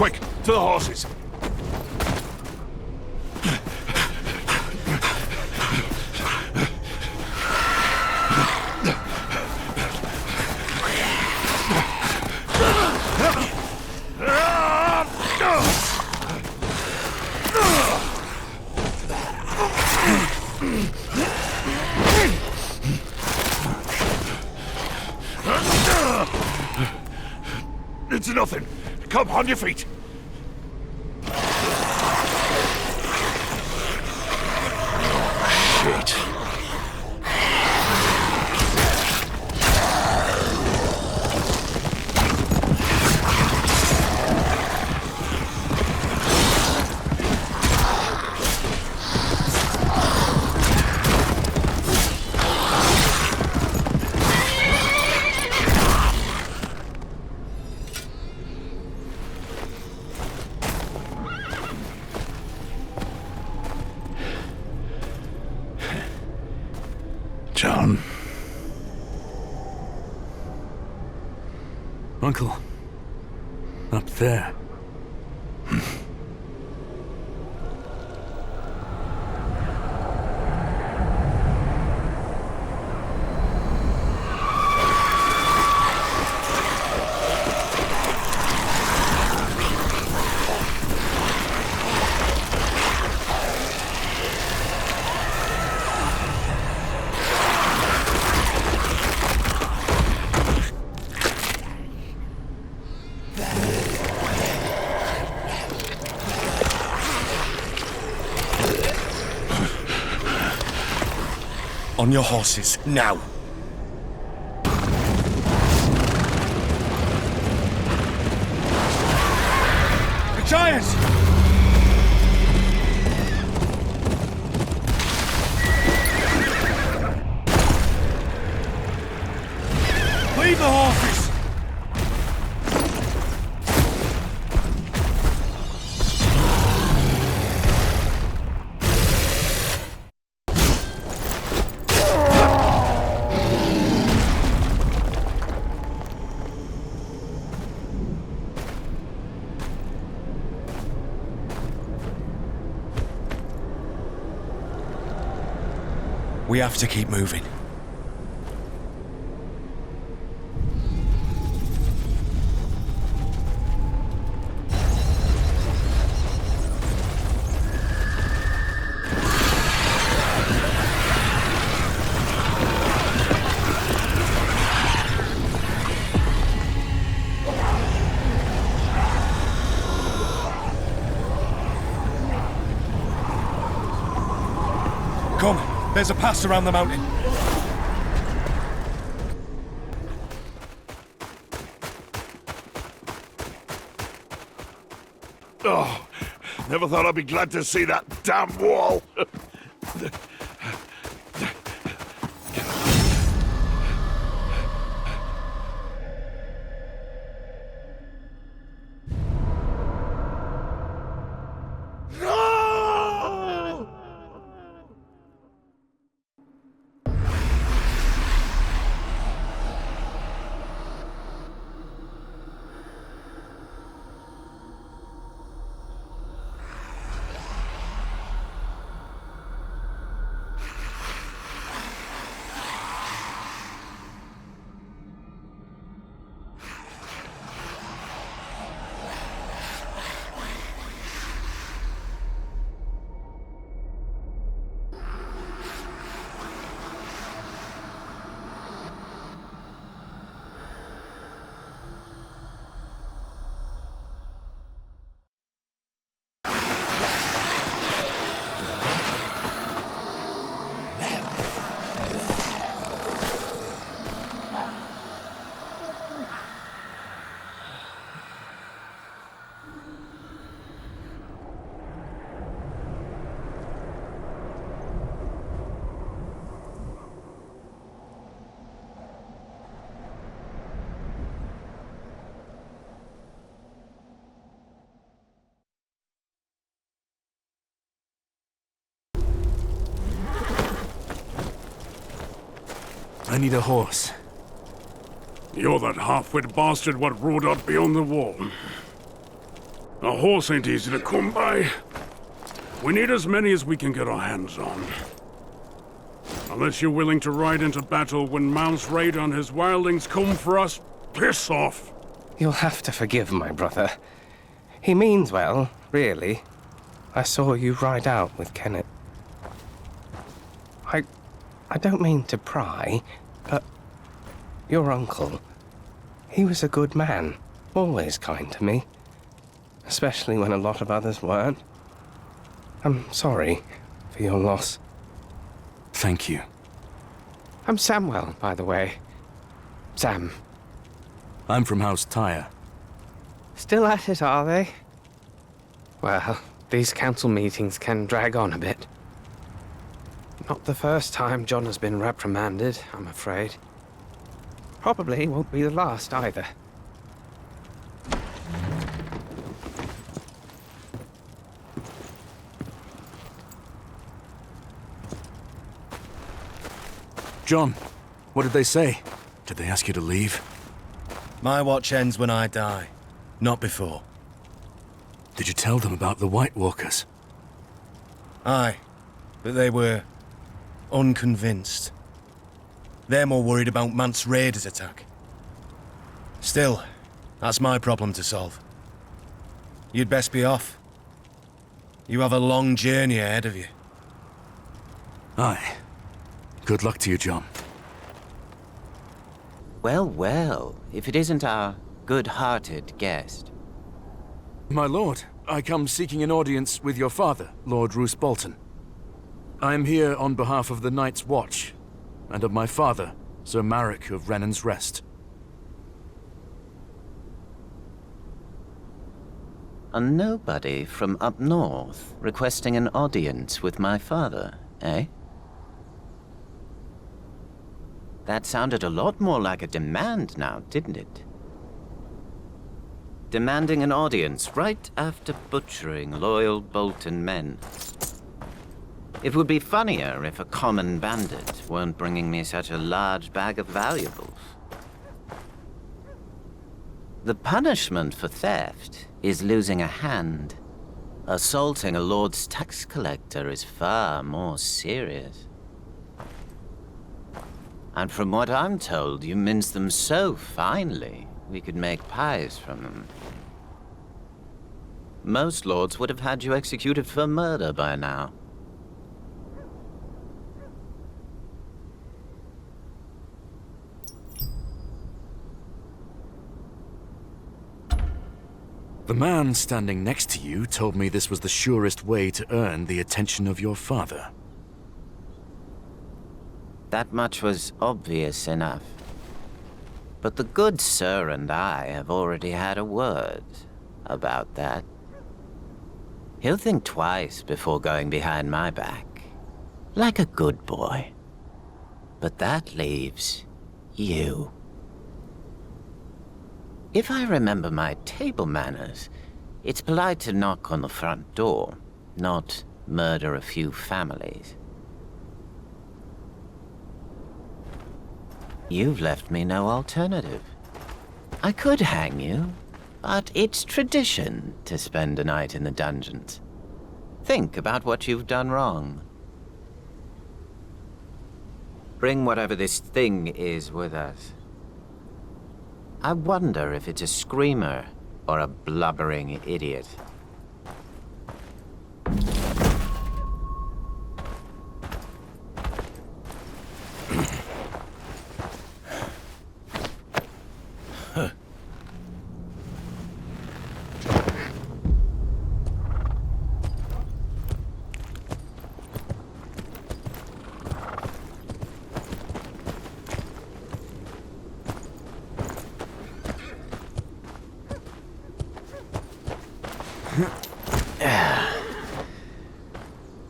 Quick, to the horses. It's nothing. Come, on your feet. Shit. Jon. Uncle. Up there. On your horses, now! The giants! Leave the horses! We have to keep moving. Come. There's a pass around the mountain. Oh, never thought I'd be glad to see that damn wall. I need a horse. You're that half-wit bastard what rode up beyond the wall. A horse ain't easy to come by. We need as many as we can get our hands on. Unless you're willing to ride into battle when Mount's raid on his wildlings come for us, piss off. You'll have to forgive my brother. He means well, really. I saw you ride out with Kennet. I don't mean to pry, but your uncle, he was a good man, always kind to me. Especially when a lot of others weren't. I'm sorry for your loss. Thank you. I'm Samwell, by the way. Sam. I'm from House Tyre. Still at it, are they? Well, these council meetings can drag on a bit. Not the first time Jon has been reprimanded, I'm afraid. Probably won't be the last either. Jon, what did they say? Did they ask you to leave? My watch ends when I die, not before. Did you tell them about the White Walkers? Aye, but they were unconvinced. They're more worried about Mant's raiders attack. Still, that's my problem to solve. You'd best be off. You have a long journey ahead of you. Aye. Good luck to you, Jon. Well, well, if it isn't our good-hearted guest. My lord, I come seeking an audience with your father, Lord Roose Bolton. I am here on behalf of the Night's Watch, and of my father, Sir Marek of Renan's Rest. A nobody from up north requesting an audience with my father, eh? That sounded a lot more like a demand now, didn't it? Demanding an audience right after butchering loyal Bolton men. It would be funnier if a common bandit weren't bringing me such a large bag of valuables. The punishment for theft is losing a hand. Assaulting a lord's tax collector is far more serious. And from what I'm told, you mince them so finely, we could make pies from them. Most lords would have had you executed for murder by now. The man standing next to you told me this was the surest way to earn the attention of your father. That much was obvious enough. But the good sir and I have already had a word about that. He'll think twice before going behind my back, like a good boy. But that leaves you. If I remember my table manners, it's polite to knock on the front door, not murder a few families. You've left me no alternative. I could hang you, but it's tradition to spend a night in the dungeons. Think about what you've done wrong. Bring whatever this thing is with us. I wonder if it's a screamer or a blubbering idiot.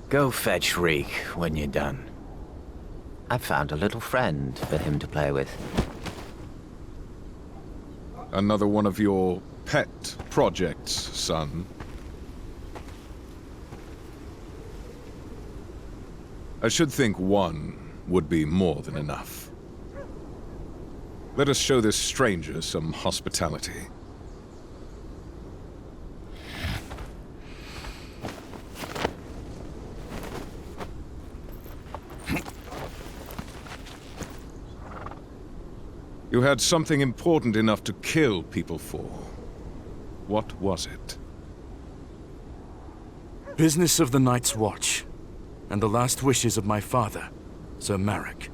Go fetch Reek when you're done. I found a little friend for him to play with. Another one of your pet projects, son. I should think one would be more than enough. Let us show this stranger some hospitality. You had something important enough to kill people for. What was it? Business of the Night's Watch, and the last wishes of my father, Sir Marek.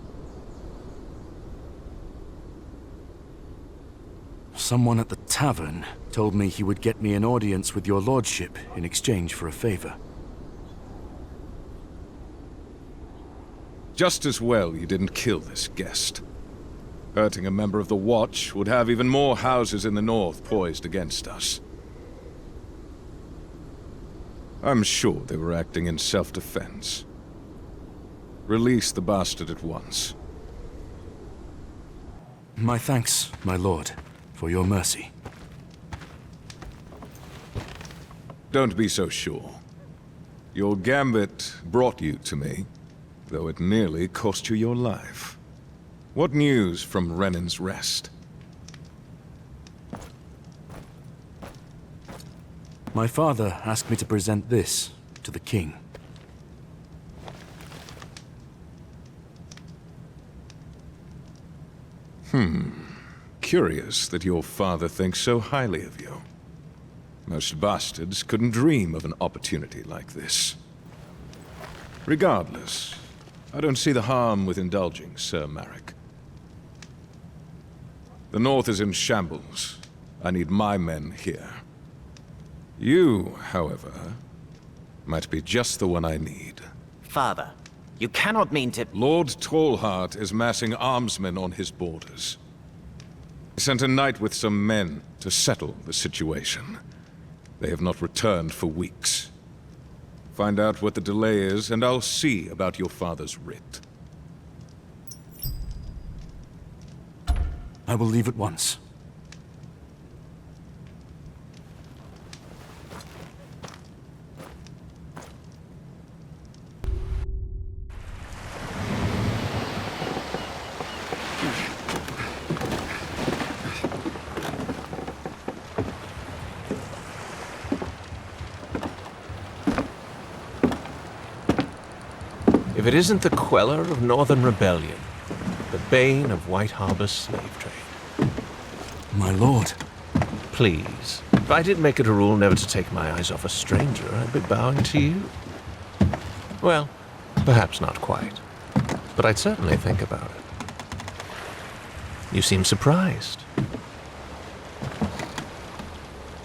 Someone at the tavern told me he would get me an audience with your lordship in exchange for a favor. Just as well you didn't kill this guest. Hurting a member of the Watch would have even more houses in the north poised against us. I'm sure they were acting in self-defense. Release the bastard at once. My thanks, my lord, for your mercy. Don't be so sure. Your gambit brought you to me, though it nearly cost you your life. What news from Renan's Rest? My father asked me to present this to the king. Curious that your father thinks so highly of you. Most bastards couldn't dream of an opportunity like this. Regardless, I don't see the harm with indulging Sir Marek. The North is in shambles. I need my men here. You, however, might be just the one I need. Father, you cannot mean to... Lord Tallheart is massing armsmen on his borders. I sent a knight with some men to settle the situation. They have not returned for weeks. Find out what the delay is, and I'll see about your father's writ. I will leave at once. If it isn't the queller of Northern Rebellion, the bane of White Harbor's slave trade. My lord. Please, if I did make it a rule never to take my eyes off a stranger, I'd be bowing to you. Well, perhaps not quite, but I'd certainly think about it. You seem surprised.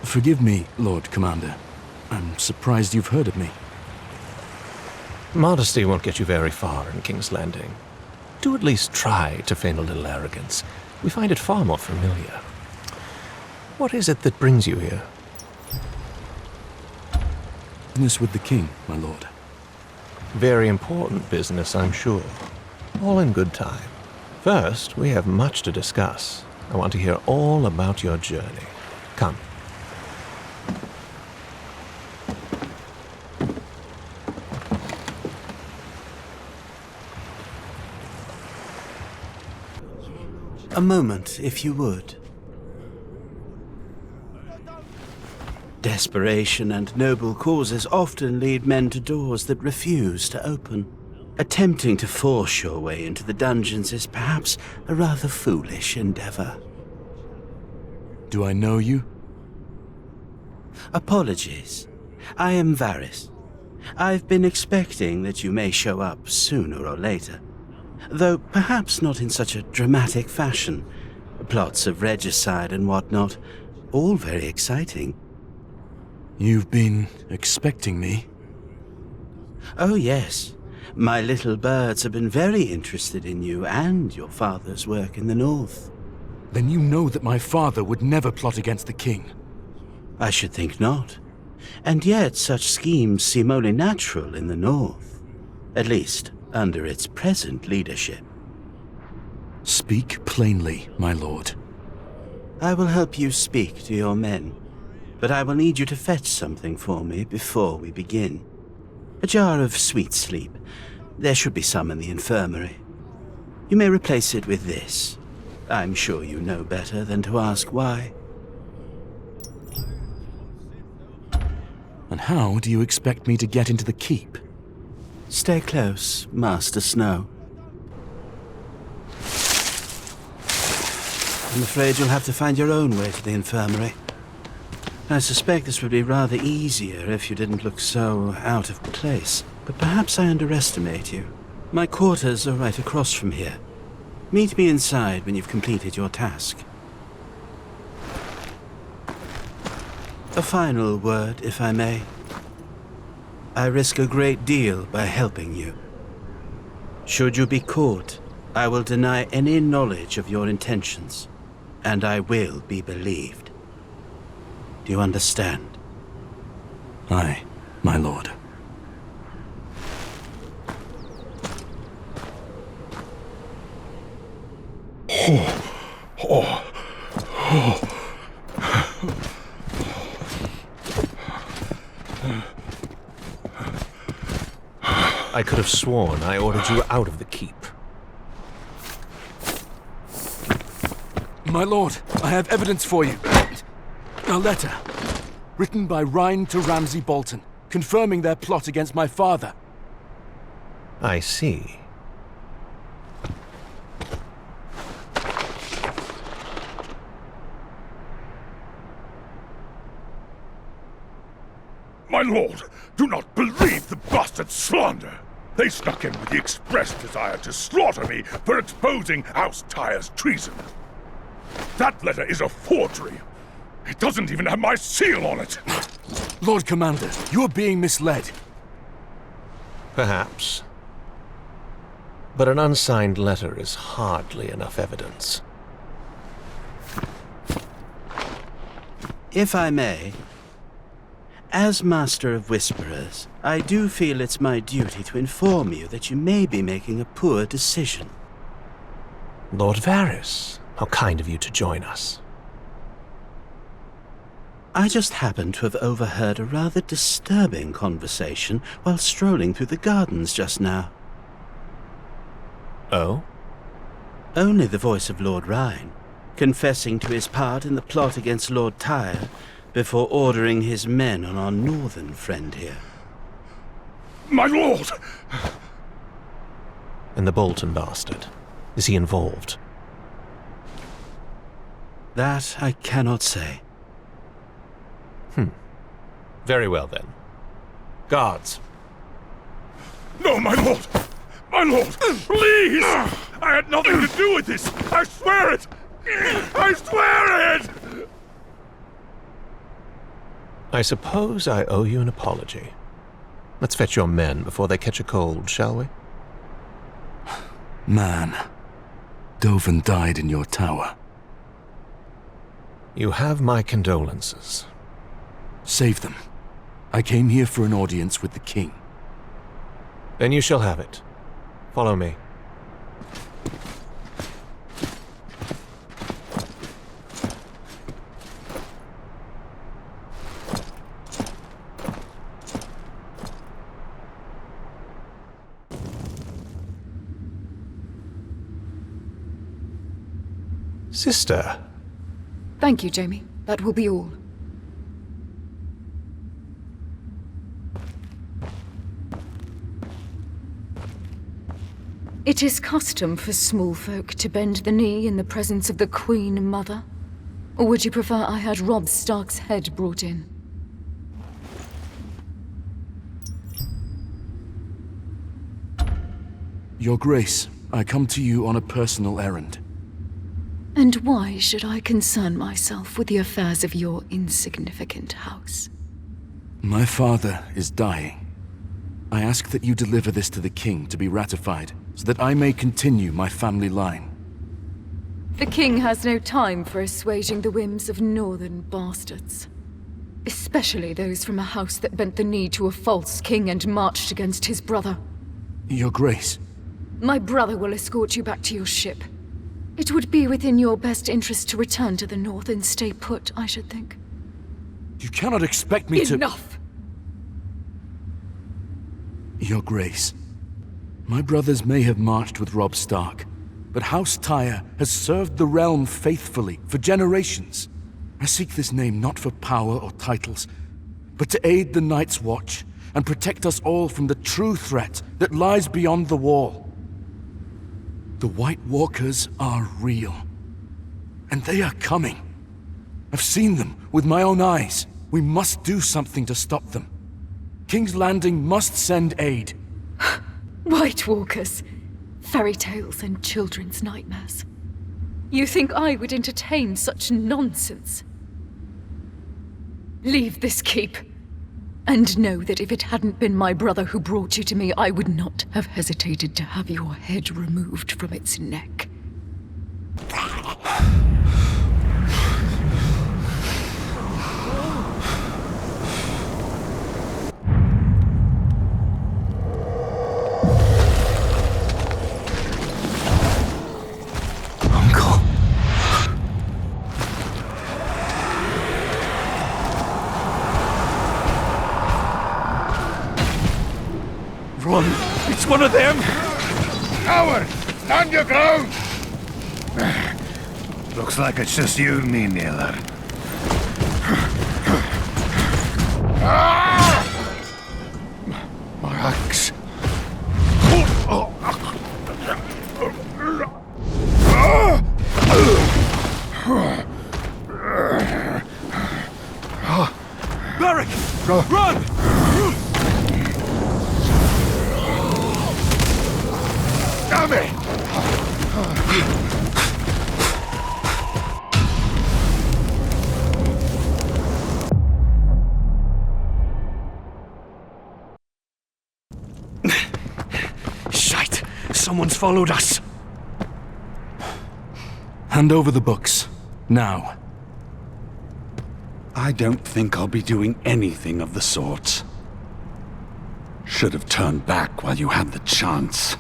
Forgive me, Lord Commander. I'm surprised you've heard of me. Modesty won't get you very far in King's Landing. Do at least try to feign a little arrogance. We find it far more familiar. What is it that brings you here? Business with the king, my lord. Very important business, I'm sure. All in good time. First, we have much to discuss. I want to hear all about your journey. Come. A moment, if you would. Desperation and noble causes often lead men to doors that refuse to open. Attempting to force your way into the dungeons is perhaps a rather foolish endeavor. Do I know you? Apologies. I am Varys. I've been expecting that you may show up sooner or later. Though perhaps not in such a dramatic fashion. Plots of regicide and whatnot, all very exciting. You've been expecting me? Oh yes. My little birds have been very interested in you and your father's work in the north. Then you know that my father would never plot against the king. I should think not. And yet such schemes seem only natural in the north. At least, under its present leadership. Speak plainly, my lord. I will help you speak to your men, but I will need you to fetch something for me before we begin. A jar of sweet sleep. There should be some in the infirmary. You may replace it with this. I'm sure you know better than to ask why. And how do you expect me to get into the keep? Stay close, Master Snow. I'm afraid you'll have to find your own way to the infirmary. I suspect this would be rather easier if you didn't look so out of place. But perhaps I underestimate you. My quarters are right across from here. Meet me inside when you've completed your task. A final word, if I may. I risk a great deal by helping you. Should you be caught, I will deny any knowledge of your intentions, and I will be believed. Do you understand? Aye, my lord. I could have sworn I ordered you out of the keep. My lord, I have evidence for you. A letter, written by Rhine to Ramsay Bolton, confirming their plot against my father. I see. My lord, do not believe the bastard slander. They snuck in with the express desire to slaughter me for exposing House Tyre's treason. That letter is a forgery. It doesn't even have my seal on it. Lord Commander, you are being misled. Perhaps. But an unsigned letter is hardly enough evidence. If I may, as Master of Whisperers, I do feel it's my duty to inform you that you may be making a poor decision. Lord Varys, how kind of you to join us. I just happened to have overheard a rather disturbing conversation while strolling through the gardens just now. Oh? Only the voice of Lord Rhine, confessing to his part in the plot against Lord Tyre before ordering his men on our northern friend here. My lord! And the Bolton bastard. Is he involved? That I cannot say. Very well then. Guards. No, my lord! My lord, please! I had nothing to do with this! I swear it! I swear it! I suppose I owe you an apology. Let's fetch your men before they catch a cold, shall we? Man, Dovin died in your tower. You have my condolences. Save them. I came here for an audience with the king. Then you shall have it. Follow me. Sister. Thank you, Jaime. That will be all. It is custom for small folk to bend the knee in the presence of the Queen Mother. Or would you prefer I had Robb Stark's head brought in? Your Grace, I come to you on a personal errand. And why should I concern myself with the affairs of your insignificant house? My father is dying. I ask that you deliver this to the king to be ratified, so that I may continue my family line. The king has no time for assuaging the whims of northern bastards. Especially those from a house that bent the knee to a false king and marched against his brother. Your Grace. My brother will escort you back to your ship. It would be within your best interest to return to the north and stay put, I should think. You cannot expect me to— Enough! Your Grace. My brothers may have marched with Robb Stark, but House Tyre has served the realm faithfully for generations. I seek this name not for power or titles, but to aid the Night's Watch and protect us all from the true threat that lies beyond the wall. The White Walkers are real, And they are coming. I've seen them with my own eyes. We must do something to stop them. King's Landing must send aid. White Walkers, fairy tales and children's nightmares. You think I would entertain such nonsense? Leave this keep. And know that if it hadn't been my brother who brought you to me, I would not have hesitated to have your head removed from its neck. Run! It's one of them! Coward! Stand your ground! Looks like it's just you and me, Naylor. My axe. Beric! Run! Damn it! Shite! Someone's followed us! Hand over the books. Now. I don't think I'll be doing anything of the sort. Should have turned back while you had the chance.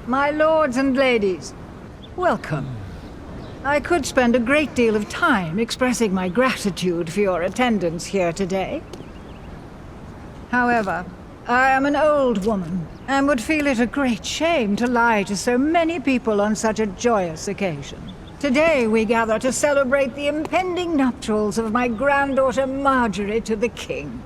My lords and ladies, welcome. I could spend a great deal of time expressing my gratitude for your attendance here today. However, I am an old woman and would feel it a great shame to lie to so many people on such a joyous occasion. Today we gather to celebrate the impending nuptials of my granddaughter Marjorie to the king.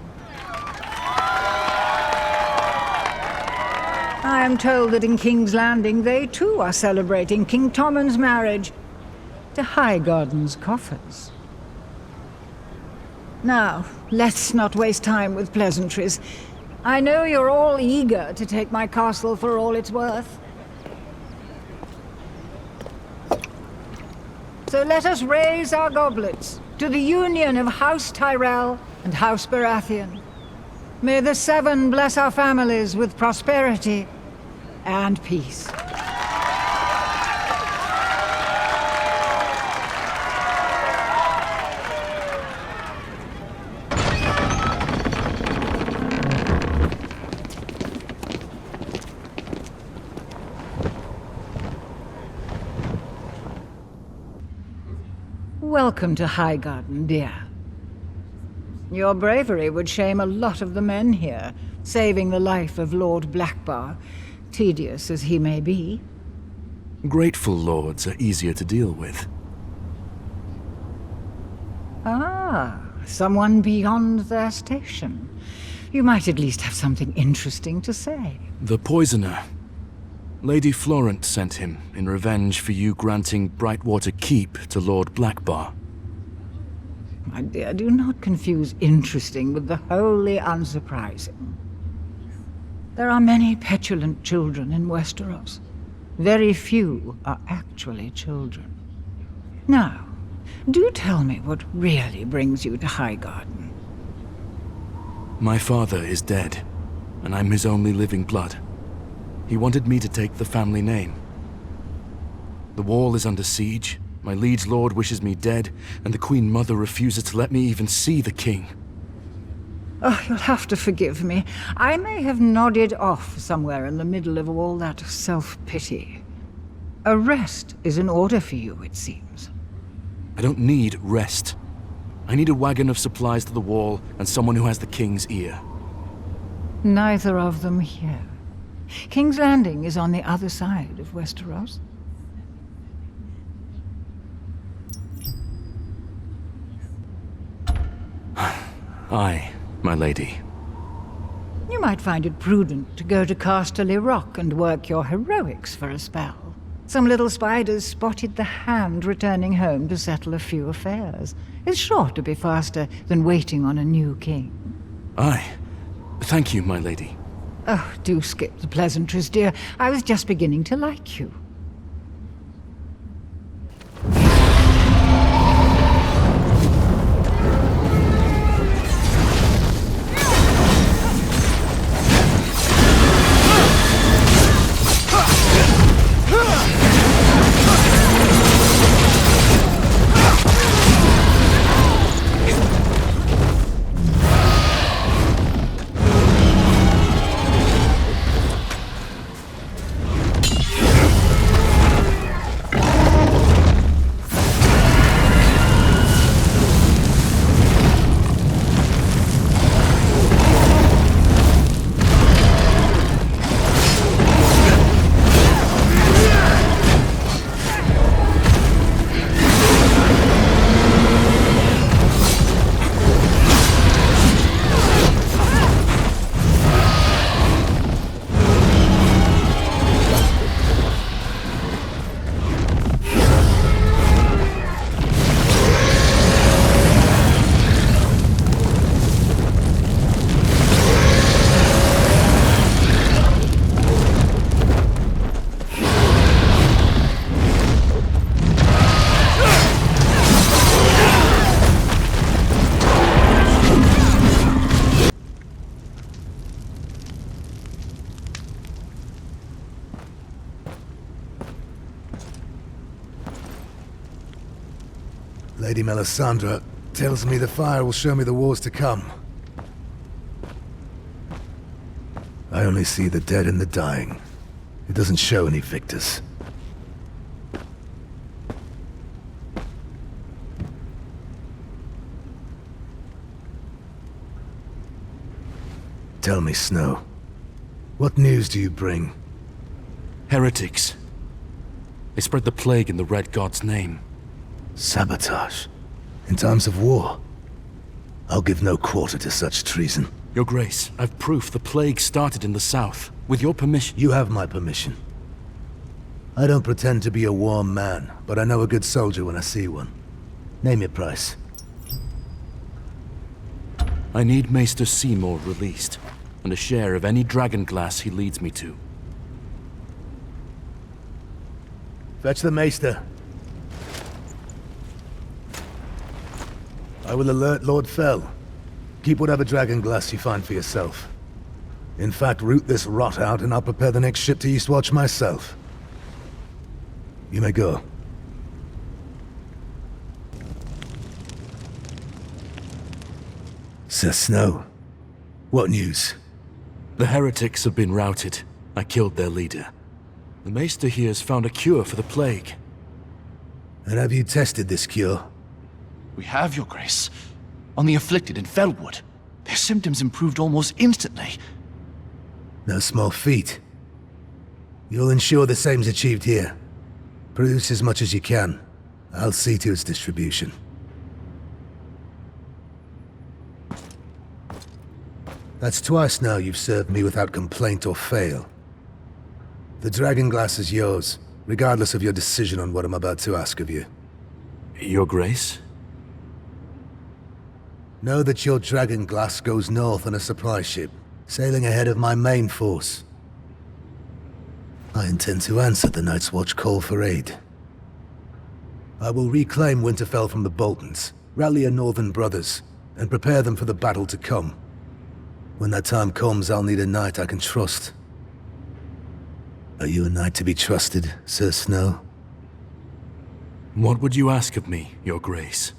I am told that in King's Landing they too are celebrating King Tommen's marriage to Highgarden's coffers. Now, let's not waste time with pleasantries. I know you're all eager to take my castle for all it's worth. So let us raise our goblets to the union of House Tyrell and House Baratheon. May the Seven bless our families with prosperity and peace. Welcome to Highgarden, dear. Your bravery would shame a lot of the men here, saving the life of Lord Blackbar, tedious as he may be. Grateful lords are easier to deal with. Ah, someone beyond their station. You might at least have something interesting to say. The poisoner. Lady Florent sent him in revenge for you granting Brightwater Keep to Lord Blackbar. My dear, do not confuse interesting with the wholly unsurprising. There are many petulant children in Westeros. Very few are actually children. Now, do tell me what really brings you to Highgarden. My father is dead, and I'm his only living blood. He wanted me to take the family name. The wall is under siege, my liege lord wishes me dead, and the Queen Mother refuses to let me even see the king. Oh, you'll have to forgive me. I may have nodded off somewhere in the middle of all that self-pity. A rest is in order for you, it seems. I don't need rest. I need a wagon of supplies to the wall and someone who has the king's ear. Neither of them here. King's Landing is on the other side of Westeros. Aye, my lady. You might find it prudent to go to Casterly Rock and work your heroics for a spell. Some little spiders spotted the Hound returning home to settle a few affairs. It's sure to be faster than waiting on a new king. Aye. Thank you, my lady. Oh, do skip the pleasantries, dear. I was just beginning to like you. Lady Melisandre tells me the fire will show me the wars to come. I only see the dead and the dying. It doesn't show any victors. Tell me, Snow, what news do you bring? Heretics. They spread the plague in the Red God's name. Sabotage? In times of war? I'll give no quarter to such treason. Your Grace, I've proof the plague started in the south. With your permission. You have my permission. I don't pretend to be a warm man, but I know a good soldier when I see one. Name your price. I need Maester Seymour released, and a share of any dragon glass he leads me to. Fetch the Maester. I will alert Lord Fell. Keep whatever dragon glass you find for yourself. In fact, root this rot out and I'll prepare the next ship to Eastwatch myself. You may go. Sir Snow, what news? The heretics have been routed. I killed their leader. The Maester here has found a cure for the plague. And have you tested this cure? We have, Your Grace. On the afflicted in Fellwood. Their symptoms improved almost instantly. No small feat. You'll ensure the same's achieved here. Produce as much as you can. I'll see to its distribution. That's twice now you've served me without complaint or fail. The dragon glass is yours, regardless of your decision on what I'm about to ask of you. Your Grace? Know that your dragon glass goes north on a supply ship, sailing ahead of my main force. I intend to answer the Night's Watch call for aid. I will reclaim Winterfell from the Boltons, rally your northern brothers, and prepare them for the battle to come. When that time comes, I'll need a knight I can trust. Are you a knight to be trusted, Sir Snow? What would you ask of me, Your Grace?